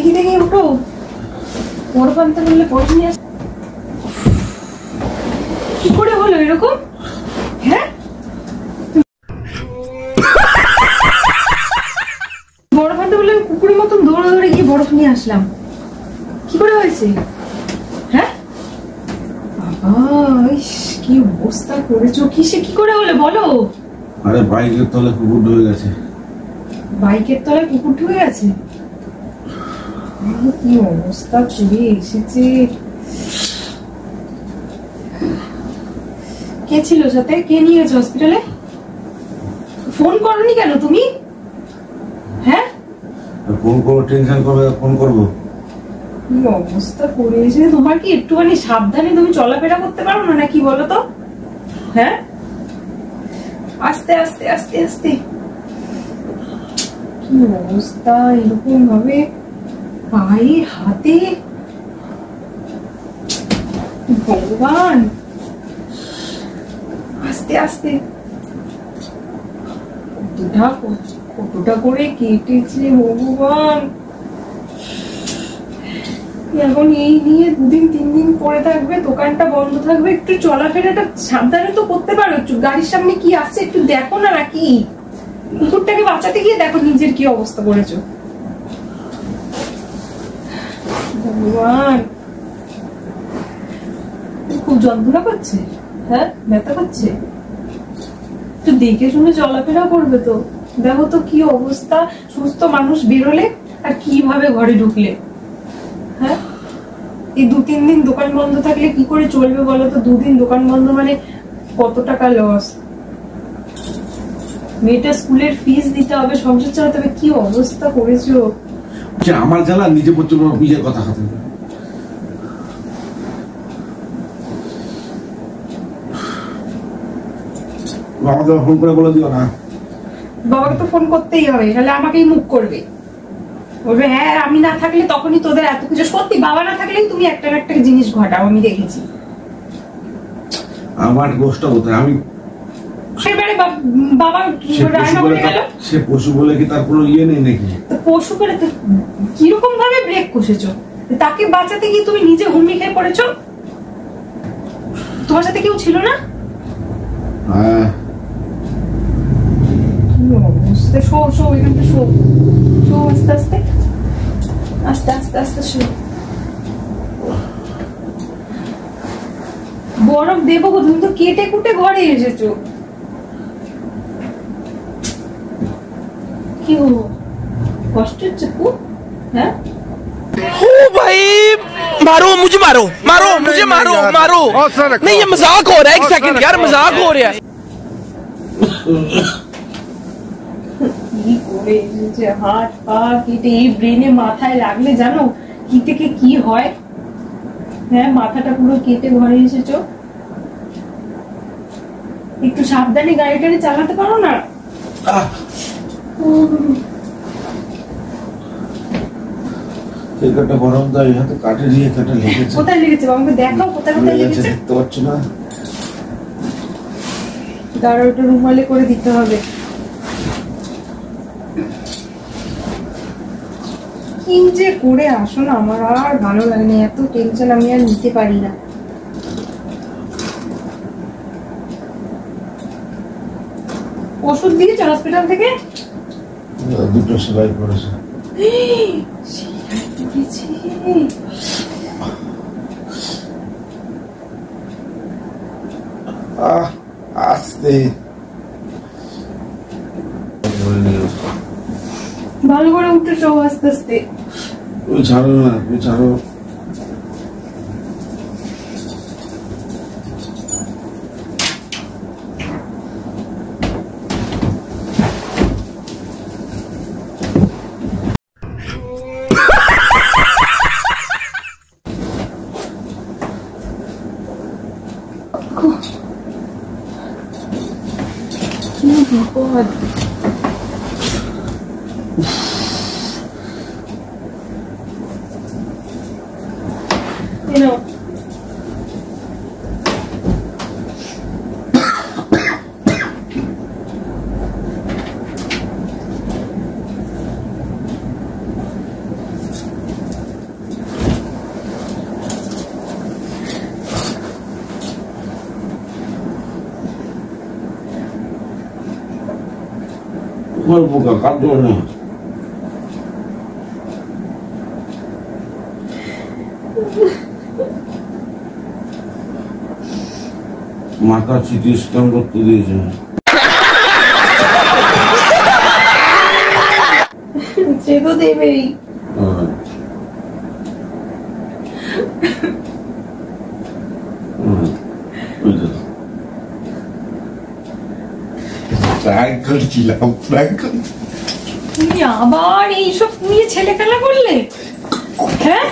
দেখি দেখি উঠো, বড় পান্তা বললে পড়ে নিয়ে আস। কি করে হলো এরকম? হ্যাঁ, বড় পান্তা বললে কুকুরের মতন দৌড়ে দৌড়ে গিয়ে বরফ নিয়ে আসলাম। কি করে হয়েছে? হ্যাঁ বাবা, কি অবস্থা করেছো, কিসে কি করে হলো বলো? আরে বাইকের তলায় কুকুর ঢুকে গেছে। বাইকের তলায় কুকুর ঢুকে গেছে? কি অবস্থা করে এসেছে। কে ছিল সাথে? কে নিয়ে গেছে হসপিটালে? ফোন করনি কেন তুমি? হ্যাঁ, ফোন করবো, টেনশন করবে, ফোন করবো। কি অবস্থা করে এসেছে। তোমার কি একটুখানি সাবধানে তুমি চলাফেরা করতে পারো না নাকি বলো তো? হ্যাঁ, আস্তে আস্তে আস্তে আস্তে। কি অবস্থা, এরকম ভাবে পায়ে হাতে, ভগবান। আস্তে আস্তে। কতটা করে কেটেছে ভগবান। এখন এই নিয়ে 2-3 দিন পরে থাকবে, দোকানটা বন্ধ থাকবে। একটু চলাফেরাটা সাবধানে তো করতে পারো। গাড়ির সামনে কি আসছে একটু দেখো না নাকি? কুকুরটাকে বাঁচাতে গিয়ে দেখো নিজের কি অবস্থা করেছো। ভগবান, খুব যন্ত্রণা করছে? হ্যাঁ, ব্যথা করছে? একটু দেখে শুনে চলাফেরা করবে তো। দেখো তো কি অবস্থা। সুস্থ মানুষ বেরোলে আর কিভাবে ঘরে ঢুকলে। হ্যাঁ, এই 2-3 দিন দোকান বন্ধ থাকলে কি করে চলবে বলো তো? 2 দিন দোকান বন্ধ মানে কত টাকা লস। মেয়েটা স্কুলের ফিস দিতে হবে, সংসার চালাতে হবে। কি অবস্থা করেছো। আমার জ্বালা নিজে পর্যন্ত নিজের কথা খাতে। বাবাকে ফোন করে বলে দিও না। বাবাকে তো ফোন করতেই হবে, তাহলে আমাকেই মুখ করবে, বলবে হ্যাঁ আমি না থাকলে তখনই তোদের এত কিছু। সত্যি বাবা না থাকলেই তুমি একটা না একটা জিনিস ঘটাও, আমি দেখেছি। আমার দোষটা কোথায়? আমি সেবারে বাবা রান্না করে গেল। সে পশু বলে কি তার কোনো ইয়ে নেই নাকি? পশু করে কিরকম ভাবে ব্রেক কষেছো? তাকে বাঁচাতে গিয়ে তুমি নিজে হুমড়ি খেয়ে পড়েছো। তোমার সাথে কেউ ছিল না? হ্যাঁ, শো শো এখানটা শো শো, আস্তে আস্তে আস্তে আস্তে আস্তে শো। বরফ দেবো গো, তুমি তো কেটে কুটে ঘরে এসেছো। কি হলো, কষ্ট হচ্ছে খুব? হ্যাঁ, ओ भाई मारो मुझे, मारो मारो मुझे, मारो मारो। नहीं ये मजाक हो रहा है, 1 सेकंड यार, मजाक हो रहा है। কি করে এসেছে, হাত পা কেটে। এই ব্রেনে মাথায় লাগলে জানো কি থেকে কি হয়। হ্যাঁ, মাথাটা পুরো কেটে ঘরে এসেছো। একটু সাবধানে গাড়ি টাড়ি চালাতে পারো না? একটা গরম দাই হাতে কাটে দিয়ে কাটে লেগেছে। কোথায় লেগেছে আমাকে দেখাও, কোথায় কোথায় লেগেছে দেখতে পাচ্ছ না? দাঁড়াও, ওটা রুমালে করে দিতে হবে। কি যে করে আসো না, আমার আর ভালো লাগে না। এত টেনশন আমি আর নিতে পারি না। ওষুধ দিয়েছো হসপিটাল থেকে? 2টো সেলাই করেছে। আস্তে ভালো করে উঠেছো আস্তে আস্তে। ওই ছাড়ো না, ওই ছাড়ো। কি বিপদ। ওই বোকা কাঁদো না। মাথা সিটি স্ক্যান করতে দিয়েছে। সে তো দেবেই। প্র্যাঙ্ক করছিলাম, প্র্যাঙ্ক করছি। তুমি আবার এইসব নিয়ে ছেলে খেলা করলে? হ্যাঁ